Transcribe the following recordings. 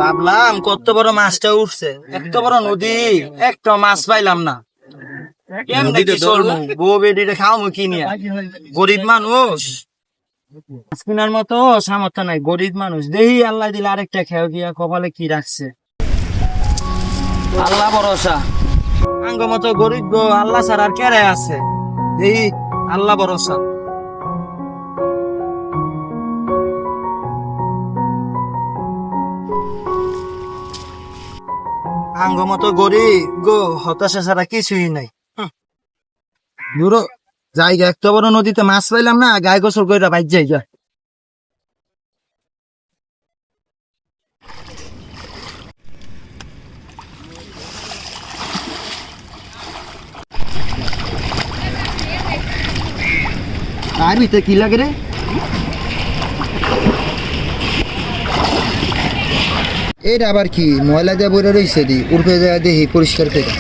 ভাবলাম কত বড় মাছটা উঠছে, এত বড় নদী, একটা মাছ পাইলাম না। কেমনে কি চলবো? বউ বেডিটা খাওয়াবো কি নিয়ে? গরিব মানুষ, মাছ কেনার মতো সামর্থ্য নাই। গরিব মানুষ, দেহি আল্লাহ দিলে আরেকটা খেয়ে গিয়া কপালে কি রাখছে। আল্লাহ ভরসা, আঙ্গ মতো গরিব গো, আল্লাহ ছাড়া আর কেড়ে আছে। দেহি আল্লাহ ভরসা। আঙ্গ মতো গরিব গো, হতাশা ছাড়া কিছুই নাই। দূর জায়গা, একটা বড় নদীতে মাছ পাইলাম না, গায়ে গোসল করে বাইর যাই যা। তার ভিতরে কি লাগে রে? এটা আবার কি ময়লা দিয়ে বইরা রইছে দি, উঠে যায় দেখি পরিষ্কার করে।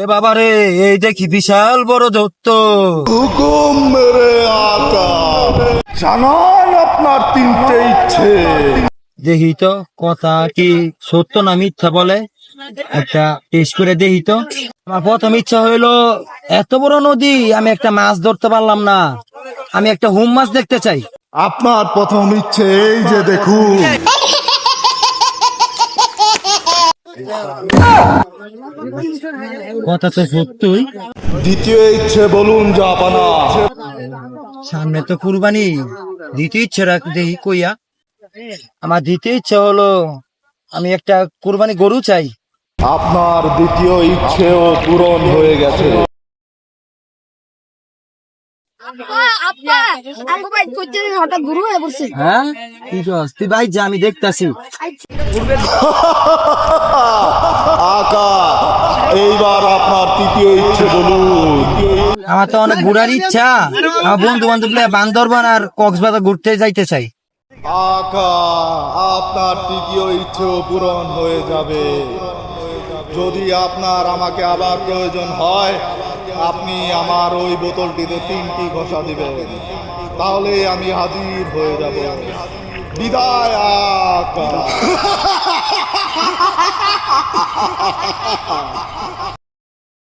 এ বাবা রে, এই দেখি বিশাল বড় দত্ত। হুকুম মেরে আকা, জানান আপনার তিনটে ইচ্ছে। দেখি তো কথা কি সত্য না মিথ্যা বলে, একটা টেস্ট করে দেখি তো। আমার প্রথম ইচ্ছা হইলো, এত বড় নদী আমি একটা মাছ ধরতে পারলাম না, আমি একটা হুম মাছ দেখতে চাই। আপনার প্রথম ইচ্ছে এই যে দেখুন। কথা তো সত্যই। দ্বিতীয় ইচ্ছে বলুন জাপানা। সামনে তো কুরবানি, দ্বিতীয় ইচ্ছে রাখ দেখি কইয়া। আমার দ্বিতীয় ইচ্ছা হলো, আমি একটা কুরবানি গরু চাই। আপনার দ্বিতীয় ইচ্ছেও পূরণ হয়ে গেছে। হ্যাঁ তুই ভাই যা, আমি দেখতাছি। আকা, এইবার আপনার তৃতীয় ইচ্ছে বলুন। আমার তো অনেক ঘুরার ইচ্ছা, আমার বন্ধু বান্ধব বান্দরবান আর কক্সবাজার ঘুরতে যাইতে চাই। আকা, আপনার তৃতীয় ইচ্ছেও পূরণ হয়ে যাবে। যদি আপনার আমাকে আবার প্রয়োজন হয়, আপনি আমার ওই বোতলটিতে 3টি ঘষা দিবেন, তাহলে আমি হাজির হয়ে যাব। বিদায় আকা।